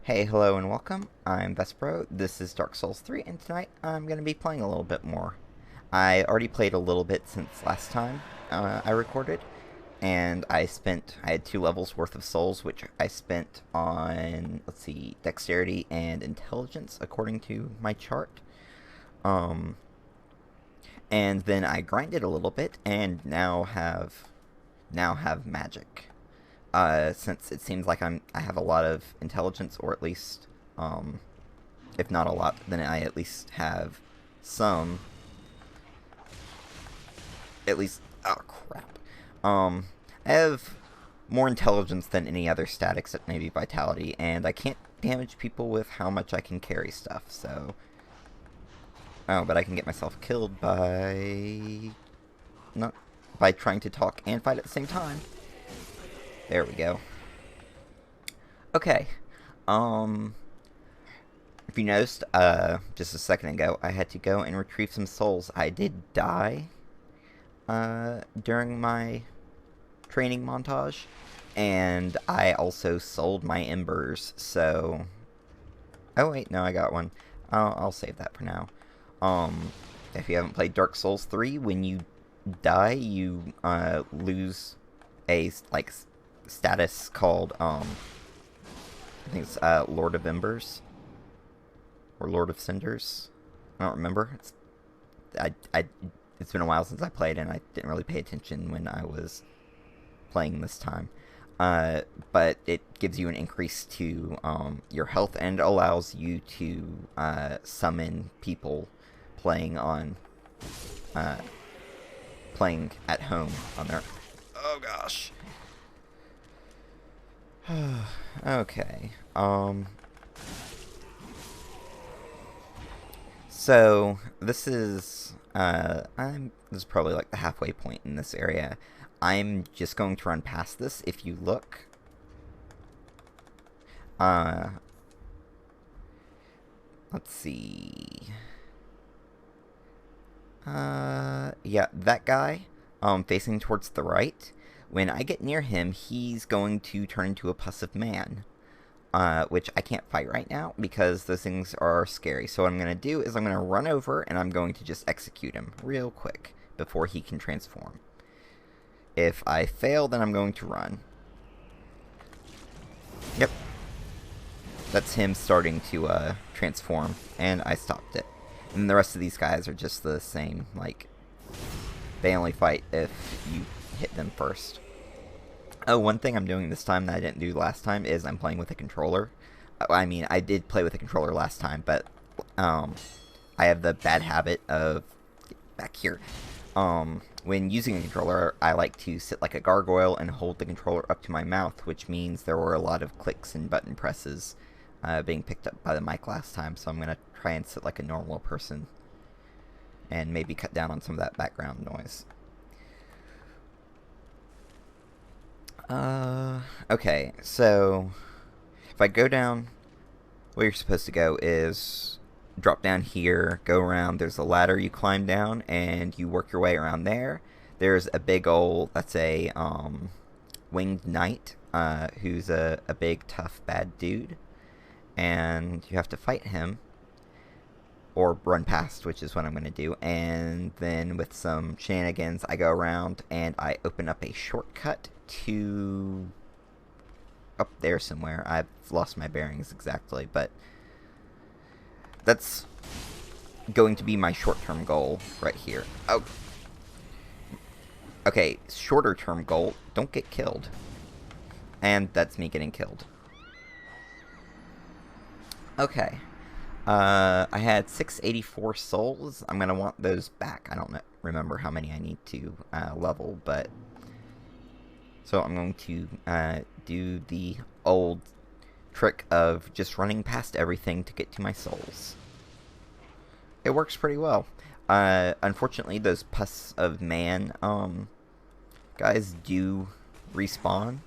Hey, hello, and welcome. I'm Vespro. This is Dark Souls 3, and tonight I'm going to be playing a little bit more. I already played a little bit since last time I recorded, and I had 2 levels worth of souls, which I spent on, let's see, dexterity and intelligence, according to my chart. Um, and then I grinded a little bit, and now have magic. Since it seems like I have a lot of intelligence, or at least, if not a lot, then I at least have some. At least, oh crap. I have more intelligence than any other stat except maybe vitality, and I can't damage people with how much I can carry stuff. So, oh, but I can get myself killed by not by trying to talk and fight at the same time. There we go. Okay. Um, if you noticed, just a second ago, I had to go and retrieve some souls. I did die, during my training montage, and I also sold my embers, so... Oh, wait, no, I got one. I'll save that for now. If you haven't played Dark Souls 3, when you die, you, lose a, like, status called, I think it's Lord of Embers or Lord of Cinders. I don't remember. It's been a while since I played, and I didn't really pay attention when I was playing this time. But it gives you an increase to your health, and allows you to summon people playing on playing at home on their. Oh gosh. Okay. So this is this is probably like the halfway point in this area. I'm just going to run past this. If you look, let's see. Yeah, that guy, facing towards the right. When I get near him, he's going to turn into a pus of man, which I can't fight right now because those things are scary. So what I'm going to do is I'm going to run over, and I'm going to just execute him real quick before he can transform. If I fail, then I'm going to run. Yep. That's him starting to transform, and I stopped it. And the rest of these guys are just the same. Like, they only fight if you hit them first. Oh, one thing I'm doing this time that I didn't do last time is I'm playing with a controller. I mean, I did play with a controller last time, but I have the bad habit of... Back here. When using a controller, I like to sit like a gargoyle and hold the controller up to my mouth, which means there were a lot of clicks and button presses being picked up by the mic last time, so I'm going to try and sit like a normal person and maybe cut down on some of that background noise. Okay, so if I go down, where you're supposed to go is drop down here, go around, there's a ladder you climb down, and you work your way around there. There's a big old, that's a, winged knight, who's a big, tough, bad dude, and you have to fight him, or run past, which is what I'm going to do, and then with some shenanigans, I go around, and I open up a shortcut to up there somewhere. I've lost my bearings exactly, but that's going to be my short-term goal right here. Oh, okay, shorter-term goal, don't get killed. And that's me getting killed. Okay. I had 684 souls. I'm going to want those back. I don't remember how many I need to level, but... So I'm going to do the old trick of just running past everything to get to my souls. It works pretty well. Unfortunately, those pus of man guys do respawn,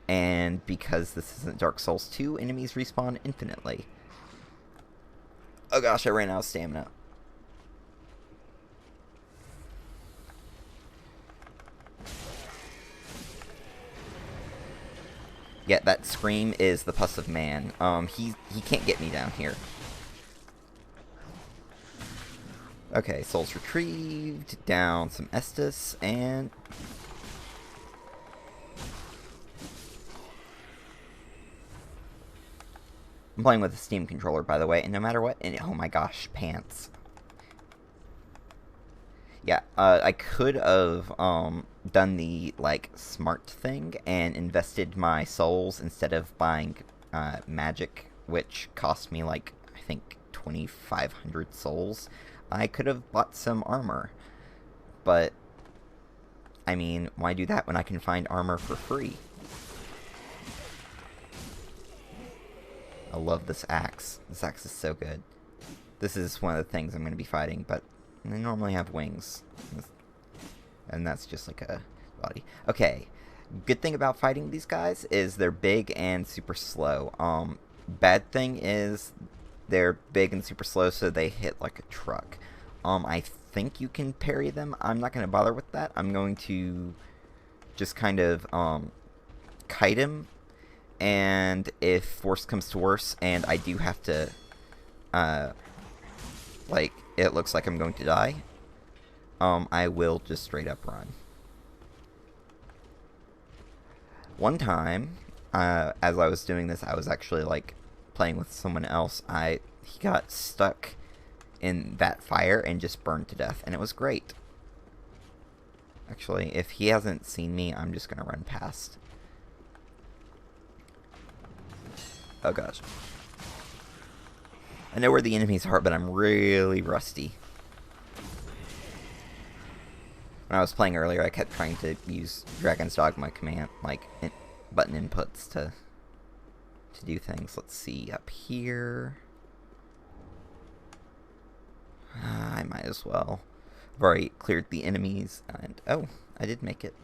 and because this isn't Dark Souls 2, enemies respawn infinitely. Oh gosh, I ran out of stamina. Yeah, that scream is the Pus of Man. He can't get me down here. Okay, souls retrieved, down some Estus, and... I'm playing with a Steam controller, by the way, and no matter what... And, oh my gosh, pants. Yeah, I could have done the, like, smart thing and invested my souls instead of buying magic, which cost me, like, I think 2,500 souls. I could have bought some armor, but, I mean, why do that when I can find armor for free? I love this axe. This axe is so good. This is one of the things I'm going to be fighting, but they normally have wings. And that's just like a body. Okay. Good thing about fighting these guys is they're big and super slow. Bad thing is they're big and super slow, so they hit like a truck. I think you can parry them. I'm not going to bother with that. I'm going to just kind of kite him. And if worse comes to worse and I do have to, like, it looks like I'm going to die, I will just straight up run. One time, as I was doing this, I was actually, like, playing with someone else. He got stuck in that fire and just burned to death, and it was great. Actually, if he hasn't seen me, I'm just gonna run past. Oh gosh. I know where the enemies are, but I'm really rusty. When I was playing earlier, I kept trying to use Dragon's Dogma command, like, button inputs to do things. Let's see, up here. I might as well. I've already cleared the enemies, and oh, I did make it.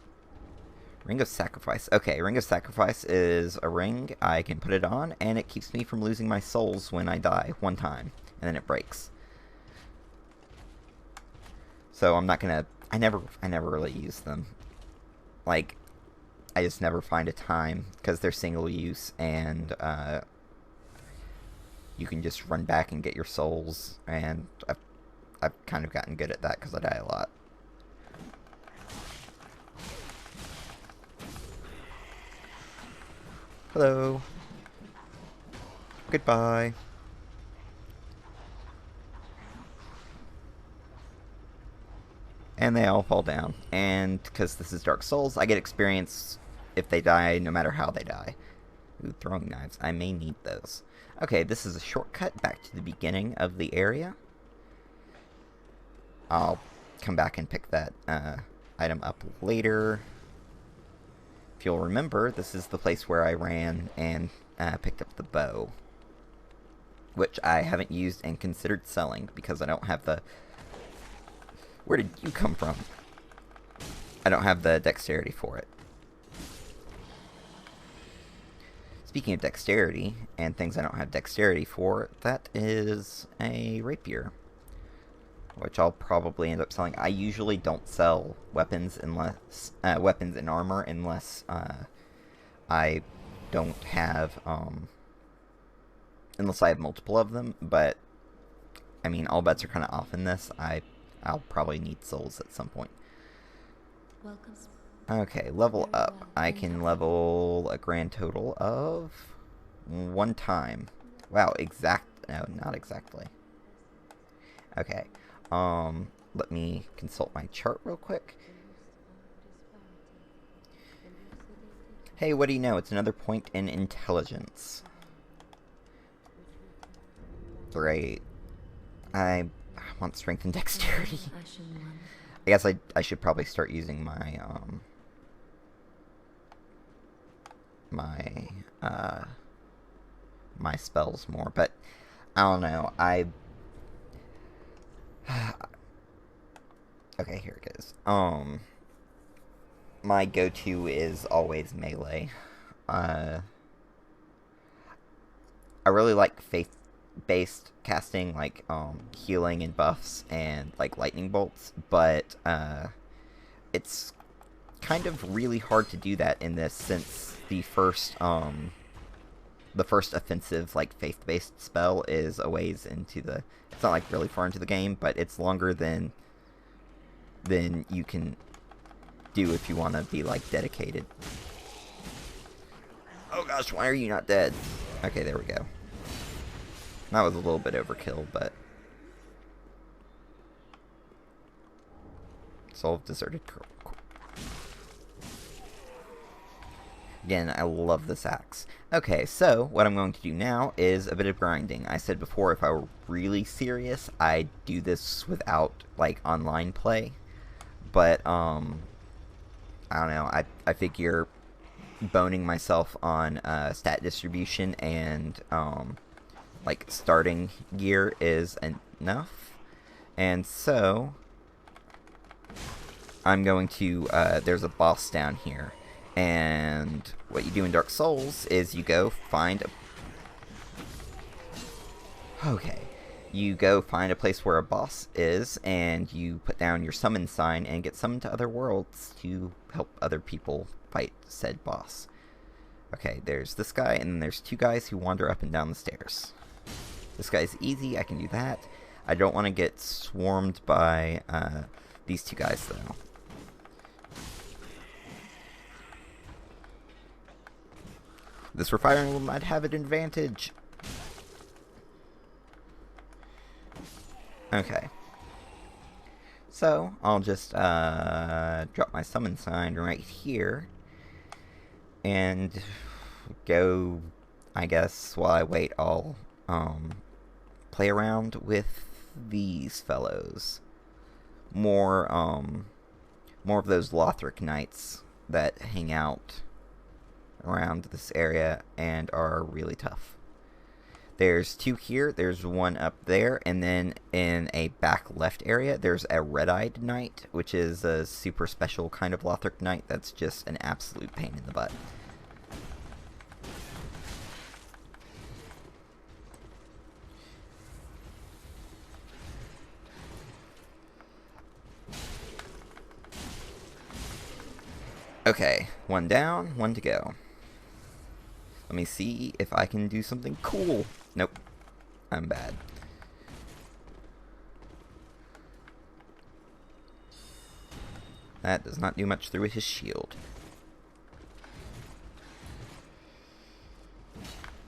Ring of Sacrifice. Okay, Ring of Sacrifice is a ring. I can put it on, and it keeps me from losing my souls when I die one time, and then it breaks. So I'm not gonna. I never really use them. Like, I just never find a time because they're single use, and you can just run back and get your souls. And I've kind of gotten good at that because I die a lot. Hello. Goodbye. And they all fall down. And because this is Dark Souls, I get experience if they die, no matter how they die. Ooh, throwing knives. I may need those. Okay, this is a shortcut back to the beginning of the area. I'll come back and pick that item up later. If you'll remember, this is the place where I ran and picked up the bow, which I haven't used and considered selling because I don't have the... Where did you come from? I don't have the dexterity for it. Speaking of dexterity and things I don't have dexterity for, that is a rapier, which I'll probably end up selling. I usually don't sell weapons unless weapons and armor unless I don't have unless I have multiple of them. But I mean, all bets are kind of off in this. I'll probably need souls at some point. Okay, level up. I can level a grand total of 1 time. Wow, no, not exactly. Okay. Let me consult my chart real quick. Hey, what do you know? It's another point in intelligence. Great. I want strength and dexterity. I guess I should probably start using my my spells more, but I don't know. Okay, here it goes. My go-to is always melee. I really like faith-based casting, like healing and buffs and like lightning bolts, but it's kind of really hard to do that in this, since the first offensive, like, faith-based spell is a ways into the... It's not, like, really far into the game, but it's longer than you can do if you want to be, like, dedicated. Oh gosh, why are you not dead? Okay, there we go. That was a little bit overkill, but... Solve deserted curl. Again, I love this axe. Okay, so what I'm going to do now is a bit of grinding. I said before, if I were really serious, I'd do this without, like, online play. But, I don't know, I figure boning myself on stat distribution and, like, starting gear is enough. And so, I'm going to, there's a boss down here. And what you do in Dark Souls is you go find you go find a place where a boss is, and you put down your summon sign and get summoned to other worlds to help other people fight said boss. Okay, there's this guy, and then there's two guys who wander up and down the stairs. This guy's easy, I can do that. I don't want to get swarmed by these two guys, though. This Fire Emblem might have an advantage. Okay. So, I'll just drop my summon sign right here. And go, I guess, while I wait, I'll play around with these fellows. More of those Lothric knights that hang out around this area and are really tough. There's two here, there's one up there, and then in a back left area there's a red-eyed knight, which is a super special kind of Lothric knight that's just an absolute pain in the butt. Okay, one down, one to go. Let me see if I can do something cool. Nope. I'm bad. That does not do much through his shield.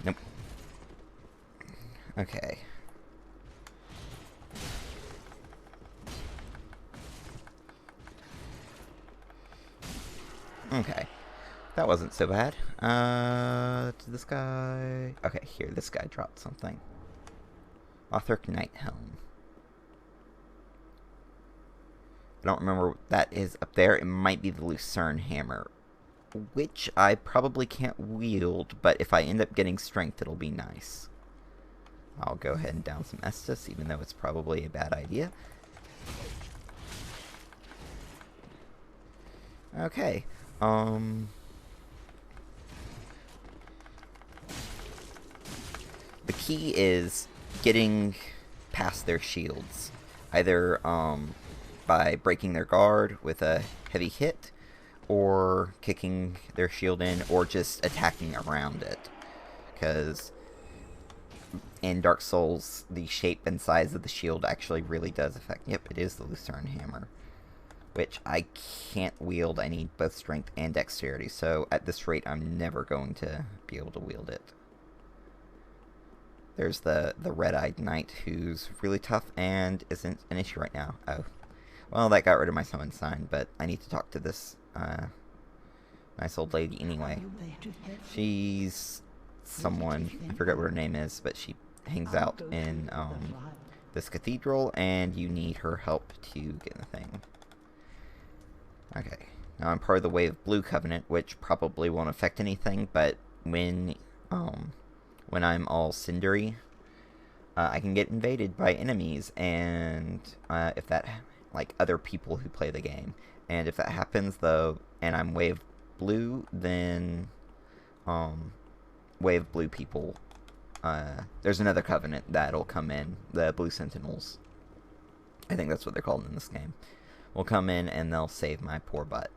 Nope. Okay. Okay. That wasn't so bad. This guy... Okay, here, this guy dropped something. Lothric Knight Helm. I don't remember what that is up there. It might be the Lucerne Hammer, which I probably can't wield, but if I end up getting strength, it'll be nice. I'll go ahead and down some Estus, even though it's probably a bad idea. Okay, the key is getting past their shields, either by breaking their guard with a heavy hit, or kicking their shield in, or just attacking around it. Because in Dark Souls, the shape and size of the shield actually really does affect... Yep, it is the Lucerne Hammer, which I can't wield. I need both strength and dexterity, so at this rate I'm never going to be able to wield it. There's the red-eyed knight, who's really tough and isn't an issue right now. Oh. Well, that got rid of my summon sign, but I need to talk to this nice old lady anyway. She's someone, I forget what her name is, but she hangs out in this cathedral, and you need her help to get in the thing. Okay, now I'm part of the Wave Blue Covenant, which probably won't affect anything, but when I'm all cindery, I can get invaded by enemies, and if that, like, other people who play the game, and if that happens, though, and I'm Wave Blue, then Wave Blue people, there's another Covenant that'll come in, the Blue Sentinels. I think that's what they're called in this game. Will come in and they'll save my poor butt.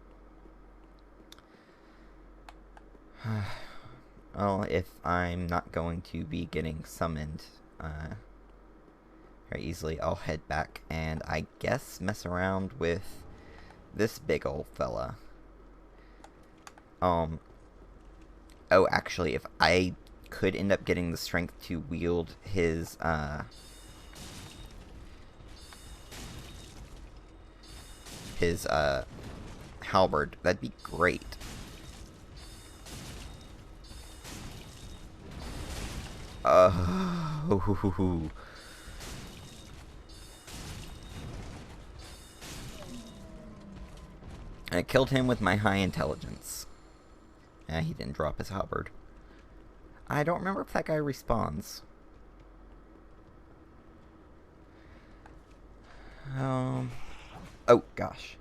Well, if I'm not going to be getting summoned very easily, I'll head back and I guess mess around with this big old fella. Oh, actually, if I could end up getting the strength to wield his halberd, that'd be great. I killed him with my high intelligence. Yeah, he didn't drop his halberd. I don't remember if that guy respawns. Oh, gosh.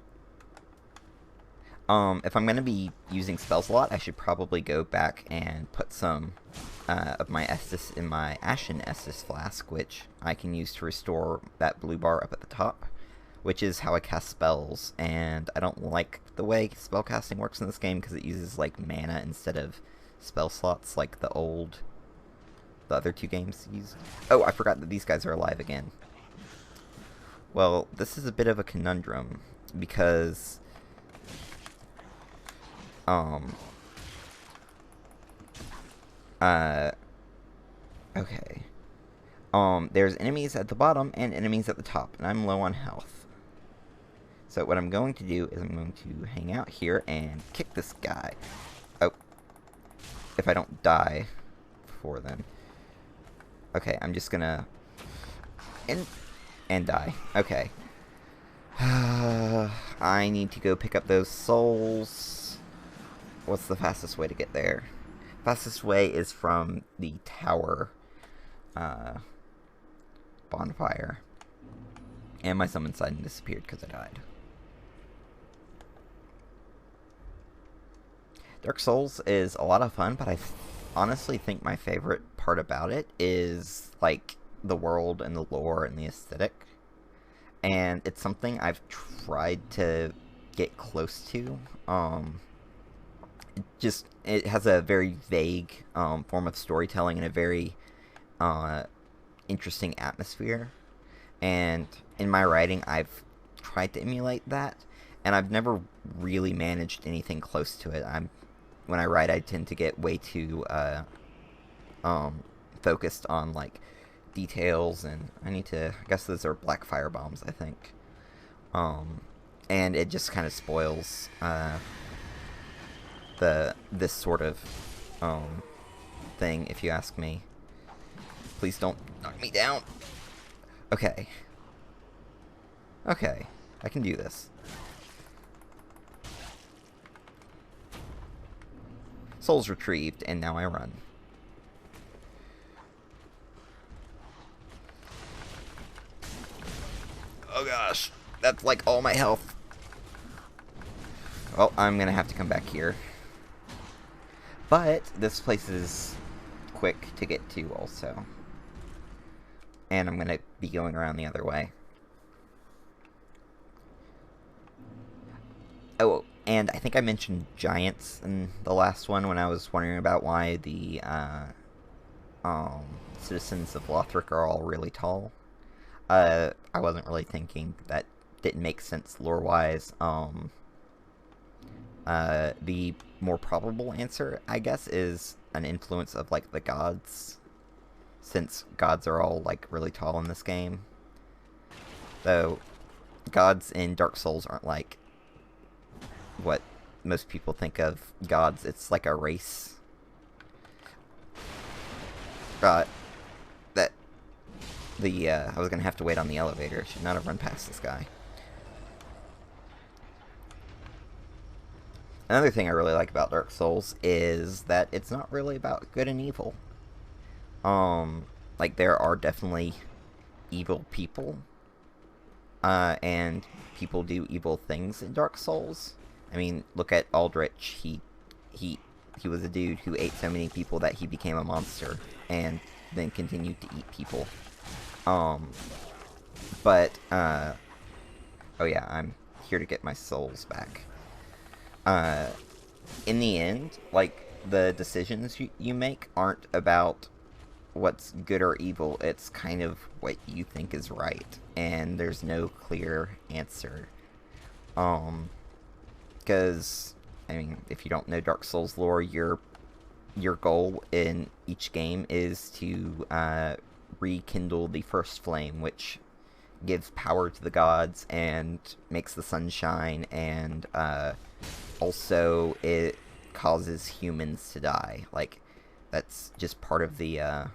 If I'm going to be using spells a lot, I should probably go back and put some of my Estus in my Ashen Estus Flask, which I can use to restore that blue bar up at the top, which is how I cast spells, and I don't like the way spellcasting works in this game because it uses, like, mana instead of spell slots like the other two games use. Oh, I forgot that these guys are alive again. Well, this is a bit of a conundrum, because okay. There's enemies at the bottom and enemies at the top, and I'm low on health. So what I'm going to do is I'm going to hang out here and kick this guy. Oh. If I don't die before then. Okay, I'm just gonna... And die. Okay. I need to go pick up those souls. What's the fastest way to get there? Fastest way is from the tower bonfire. And my summon sign disappeared because I died. Dark Souls is a lot of fun, but I honestly think my favorite part about it is, like, the world and the lore and the aesthetic. And it's something I've tried to get close to. It has a very vague form of storytelling and a very interesting atmosphere. And in my writing, I've tried to emulate that, and I've never really managed anything close to it. When I write, I tend to get way too focused on, like, details, and I guess those are black fire bombs, I think. And it just kind of spoils this sort of thing, if you ask me. Please don't knock me down. Okay. Okay, I can do this. Souls retrieved, and now I run. Oh gosh, that's like all my health. Well, I'm gonna have to come back here. But this place is quick to get to also. And I'm gonna be going around the other way. Oh, and I think I mentioned giants in the last one when I was wondering about why the citizens of Lothric are all really tall. I wasn't really thinking. That didn't make sense lore-wise. The more probable answer, I guess, is an influence of, like, the gods. Since gods are all, like, really tall in this game. Though, gods in Dark Souls aren't, like, what most people think of gods. It's like a race. I was gonna have to wait on the elevator. I should not have run past this guy. Another thing I really like about Dark Souls is that it's not really about good and evil. Like, there are definitely evil people, and people do evil things in Dark Souls. I mean, look at Aldrich. He was a dude who ate so many people that he became a monster, and then continued to eat people. Oh yeah, I'm here to get my souls back. In the end, like, the decisions you make aren't about what's good or evil. It's kind of what you think is right, and there's no clear answer. Because I mean, if you don't know Dark Souls lore, your goal in each game is to rekindle the first flame, which gives power to the gods and makes the sun shine, and also it causes humans to die. Like, that's just part of the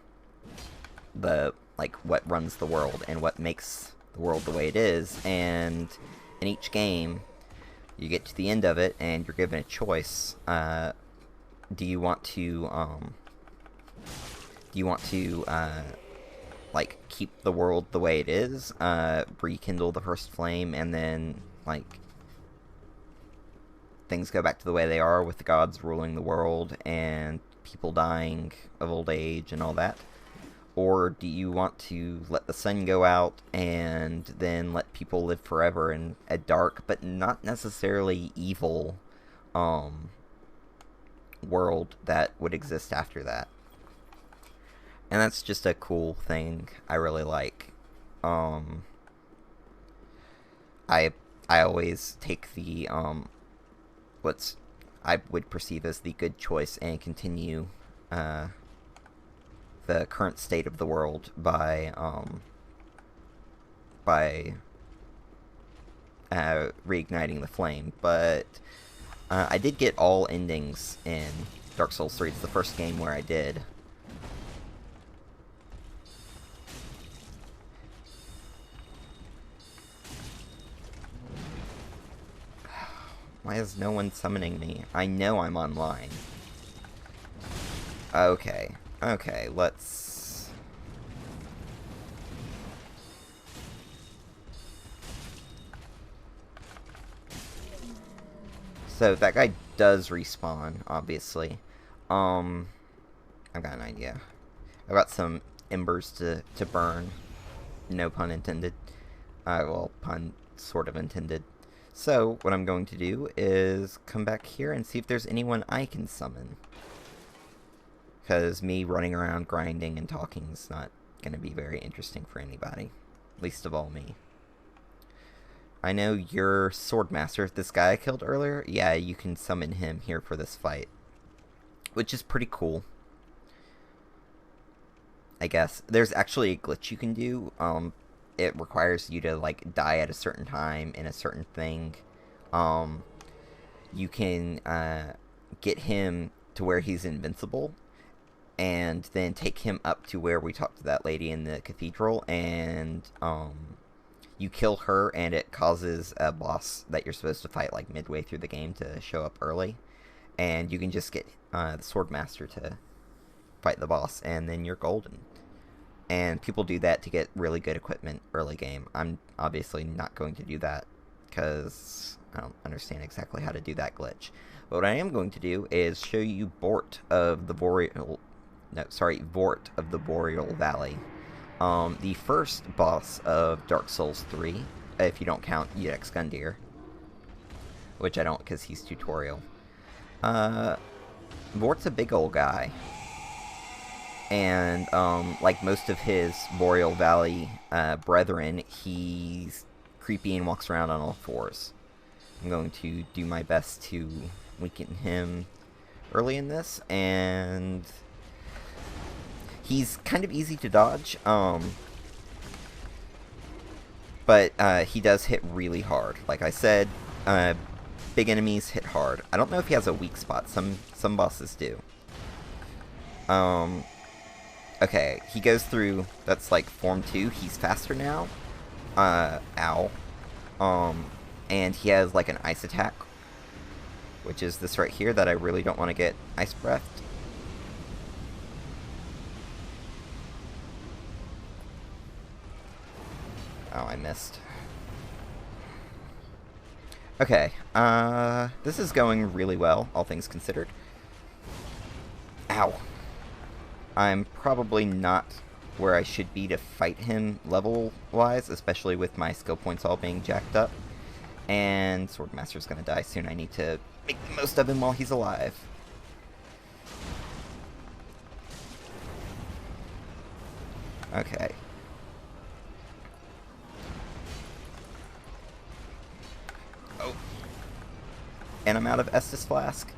like what runs the world and what makes the world the way it is. And in each game, you get to the end of it and you're given a choice. Do you want to like keep the world the way it is, rekindle the first flame, and then like things go back to the way they are with the gods ruling the world and people dying of old age and all that? Or do you want to let the sun go out and then let people live forever in a dark but not necessarily evil world that would exist after that? And that's just a cool thing I really like. I always take the what's I would perceive as the good choice and continue the current state of the world by reigniting the flame. But I did get all endings in Dark Souls 3. It's the first game where I did. Why is no one summoning me? I know I'm online. Okay. Okay, let's... So, that guy does respawn, obviously. I've got an idea. I've got some embers to burn. No pun intended. Well, pun sort of intended. So, what I'm going to do is come back here and see if there's anyone I can summon. Because me running around grinding and talking is not going to be very interesting for anybody. Least of all me. I know you're Swordmaster. This guy I killed earlier? Yeah, you can summon him here for this fight. Which is pretty cool. I guess. There's actually a glitch you can do. It requires you to, like, die at a certain time in a certain thing. You can get him to where he's invincible, and then take him up to where we talked to that lady in the cathedral, and you kill her, and it causes a boss that you're supposed to fight, like, midway through the game to show up early. And you can just get the Swordmaster to fight the boss, and then you're golden. And people do that to get really good equipment early game. I'm obviously not going to do that because I don't understand exactly how to do that glitch. But what I am going to do is show you Vort of the Boreal Valley. The first boss of Dark Souls 3, if you don't count Ex Gundyr, which I don't because he's tutorial. Vort's a big old guy. And, like most of his Boreal Valley brethren, he's creepy and walks around on all fours. I'm going to do my best to weaken him early in this, and he's kind of easy to dodge, but he does hit really hard. Like I said, big enemies hit hard. I don't know if he has a weak spot. Some bosses do. Okay, he goes through, that's like Form 2, he's faster now. Ow. And he has like an ice attack, which is this right here that I really don't want to get ice breathed. Oh, I missed. Okay, this is going really well, all things considered. Ow. I'm probably not where I should be to fight him level-wise, especially with my skill points all being jacked up. And Swordmaster's gonna die soon. I need to make the most of him while he's alive. Okay. Oh. And I'm out of Estus Flask.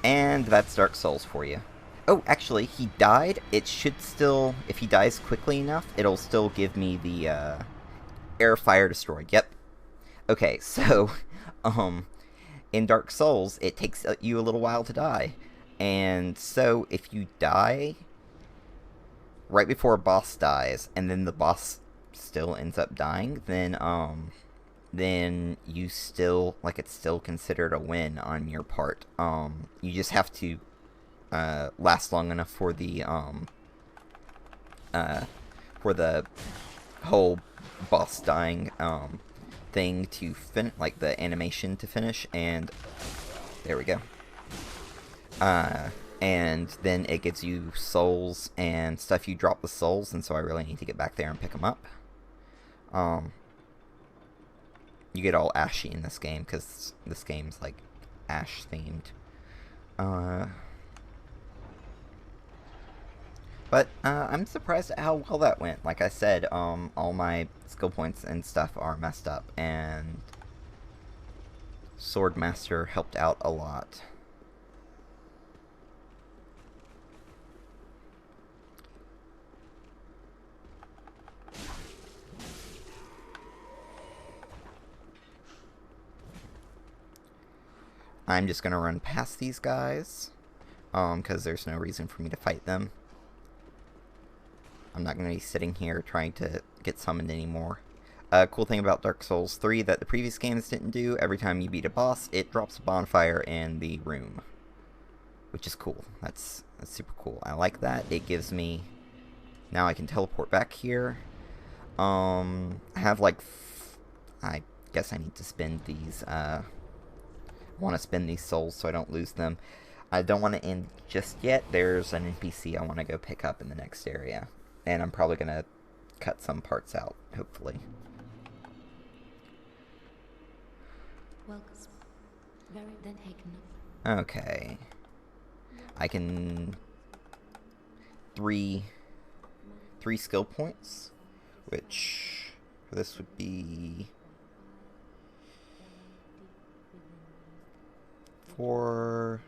And that's Dark Souls for you. Oh, actually, he died. It should still, if he dies quickly enough, it'll still give me the air fire destroyed. Yep. Okay, so, in Dark Souls, it takes you a little while to die. And so, if you die right before a boss dies, and then the boss still ends up dying, then you still, like, it's still considered a win on your part. You just have to last long enough for the whole boss dying thing to finish, like the animation to finish, and there we go. And then it gives you souls and stuff. You drop the souls, and so I really need to get back there and pick them up. You get all ashy in this game because this game's like ash themed. But I'm surprised at how well that went. Like I said, all my skill points and stuff are messed up, and Swordmaster helped out a lot. I'm just gonna run past these guys, because there's no reason for me to fight them. I'm not going to be sitting here trying to get summoned anymore. Cool thing about Dark Souls 3 that the previous games didn't do, every time you beat a boss, it drops a bonfire in the room. Which is cool. That's super cool. I like that. It gives me... Now I can teleport back here. I have like... I guess I need to spend these... I want to spend these souls so I don't lose them. I don't want to end just yet. There's an NPC I want to go pick up in the next area. And I'm probably going to cut some parts out, hopefully. Okay. I can... Three skill points, which for this would be 4,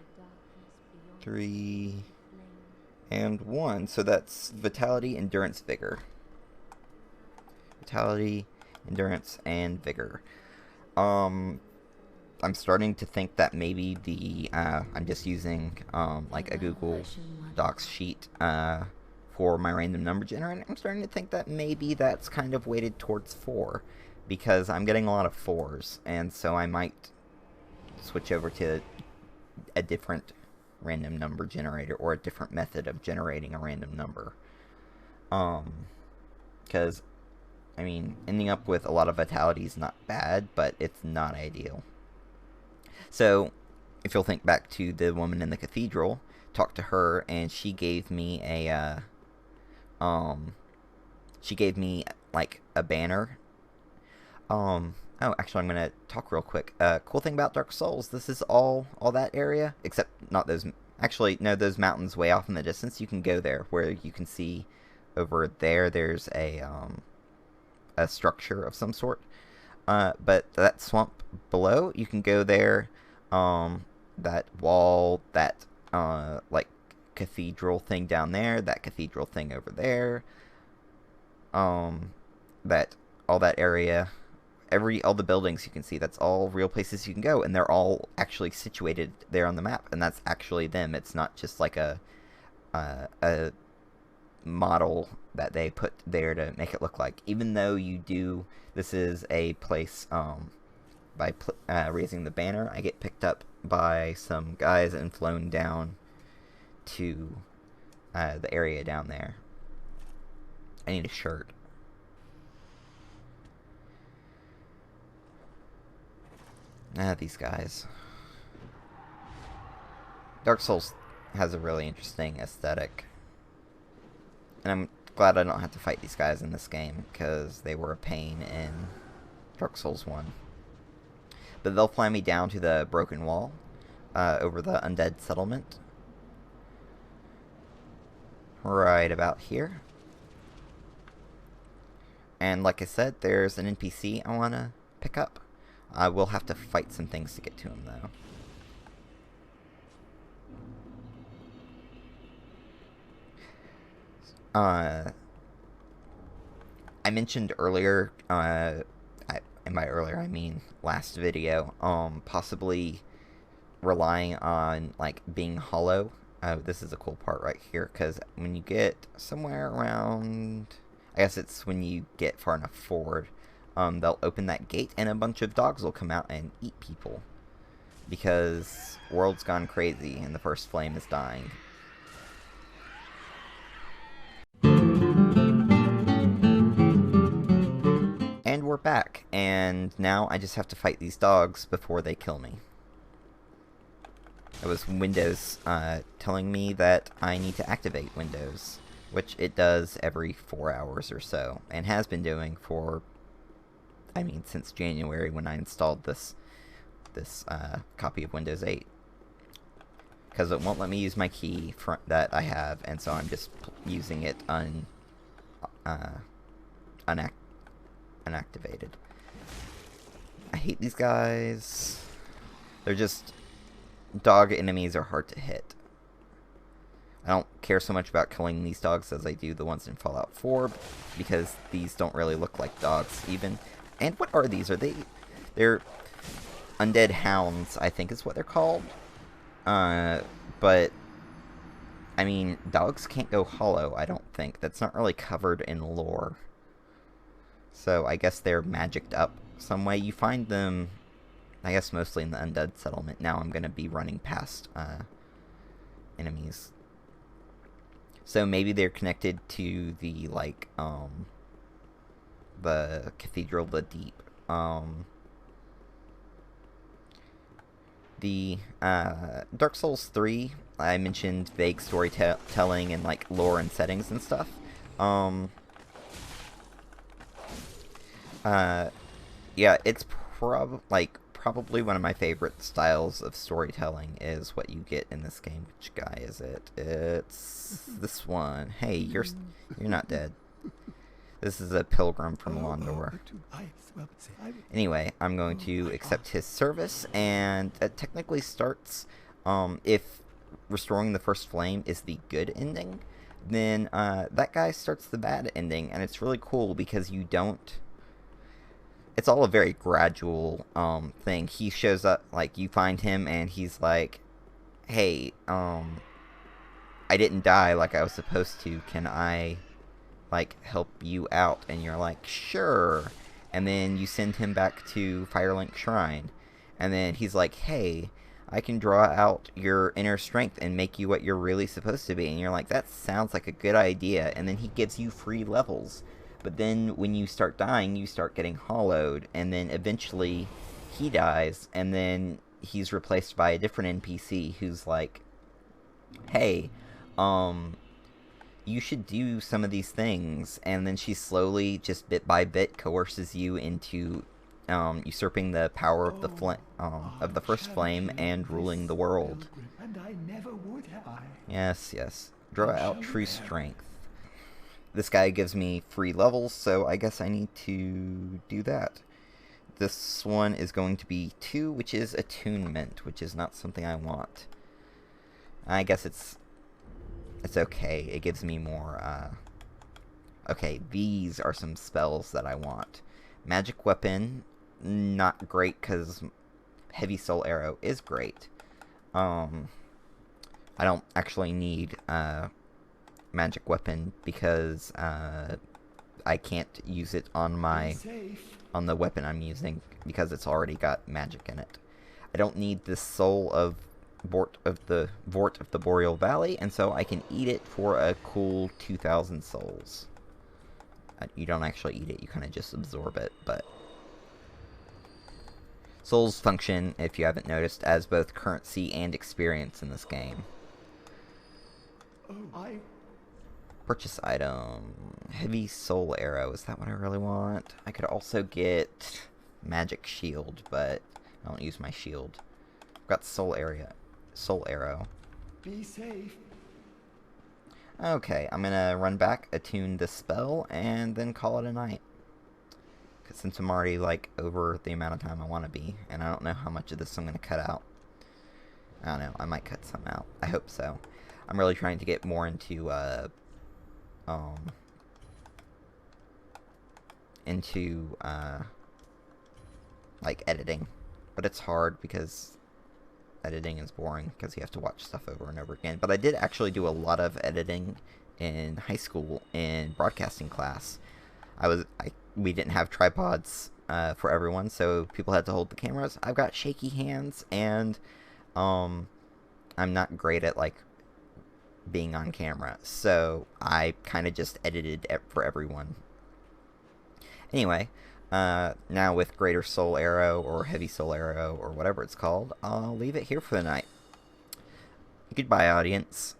3, and 1. So that's Vitality, Endurance, Vigor. Vitality, Endurance, and Vigor. I'm starting to think that maybe the I'm just using like a Google Docs sheet for my random number generator. I'm starting to think that maybe that's kind of weighted towards 4, because I'm getting a lot of 4s, and so I might switch over to a different random number generator, or a different method of generating a random number. Because, I mean, ending up with a lot of vitality is not bad, but it's not ideal. So, if you'll think back to the woman in the cathedral, talk to her, and she gave me a, like, a banner. Oh, actually, I'm going to talk real quick. Cool thing about Dark Souls, this is all that area, except not those... Actually, no, those mountains way off in the distance. You can go there, where you can see over there, there's a structure of some sort. But that swamp below, you can go there. That wall, that, like, cathedral thing down there, that cathedral thing over there. All that area... all the buildings you can see, that's all real places you can go, and they're all actually situated there on the map, and that's actually them. It's not just like a model that they put there to make it look like. Even though this is a place, by raising the banner, I get picked up by some guys and flown down to the area down there. I need a shirt. These guys. Dark Souls has a really interesting aesthetic. And I'm glad I don't have to fight these guys in this game, because they were a pain in Dark Souls 1. But they'll fly me down to the broken wall over the undead settlement. right about here. And like I said, there's an NPC I want to pick up. I will have to fight some things to get to him, though. I mentioned earlier, and by earlier I mean last video, possibly relying on, like, being hollow. This is a cool part right here, because when you get somewhere around, I guess it's when you get far enough forward, they'll open that gate and a bunch of dogs will come out and eat people. Because world's gone crazy and the first flame is dying. And we're back, and now I just have to fight these dogs before they kill me. It was Windows telling me that I need to activate Windows, which it does every 4 hours or so, and has been doing for, I mean, since January when I installed this copy of Windows 8. Because it won't let me use my key that I have, and so I'm just using it unactivated. I hate these guys. They're just... Dog enemies are hard to hit. I don't care so much about killing these dogs as I do the ones in Fallout 4, because these don't really look like dogs, even. And what are these? They're undead hounds, I think is what they're called. But, I mean, dogs can't go hollow, I don't think. That's not really covered in lore. So, I guess they're magicked up some way. You find them, I guess, mostly in the undead settlement. Now I'm going to be running past enemies. So, maybe they're connected to the, like, the Cathedral of the Deep. The Dark Souls 3, I mentioned vague storytelling and, like, lore and settings and stuff. Yeah, it's probably one of my favorite styles of storytelling is what you get in this game. Which guy is it? It's this one. Hey, you're not dead. This is a pilgrim from Londor. Anyway, I'm going to accept his service, and it technically starts, if restoring the first flame is the good ending, then that guy starts the bad ending, and it's really cool because you don't... It's all a very gradual thing. He shows up, like, you find him, and he's like, hey, I didn't die like I was supposed to. Can I, like, help you out? And you're like, sure. And then you send him back to Firelink Shrine. And then he's like, hey, I can draw out your inner strength and make you what you're really supposed to be. And you're like, that sounds like a good idea. And then he gives you free levels. But then when you start dying, you start getting hollowed. And then eventually he dies. And then he's replaced by a different NPC who's like, hey, you should do some of these things. And then she slowly, just bit by bit, coerces you into usurping the power of the first flame and ruling the world. And I never would have I. Yes, yes. Draw out true strength. This guy gives me free levels, so I guess I need to do that. This one is going to be 2, which is attunement, which is not something I want. I guess it's okay. It gives me more, okay, these are some spells that I want. Magic Weapon, not great, because Heavy Soul Arrow is great. I don't actually need, Magic Weapon, because, I can't use it on the weapon I'm using, because it's already got magic in it. I don't need the soul of Vort of the Boreal Valley, and so I can eat it for a cool 2,000 souls. You don't actually eat it, you kind of just absorb it, but... Souls function, if you haven't noticed, as both currency and experience in this game. Purchase item. Heavy Soul Arrow, is that what I really want? I could also get Magic Shield, but I don't use my shield. I've got Soul Arrow. Be safe. Okay, I'm gonna run back, attune this spell, and then call it a night. Because since I'm already, like, over the amount of time I want to be, and I don't know how much of this I'm gonna cut out. I don't know, I might cut some out. I hope so. I'm really trying to get more into, like, editing. But it's hard because editing is boring because you have to watch stuff over and over again. But I did actually do a lot of editing in high school in broadcasting class. We didn't have tripods for everyone, so people had to hold the cameras. I've got shaky hands, and I'm not great at like being on camera, so I kind of just edited for everyone. Anyway, now with Greater Soul Arrow, or Heavy Soul Arrow, or whatever it's called, I'll leave it here for the night. Goodbye, audience.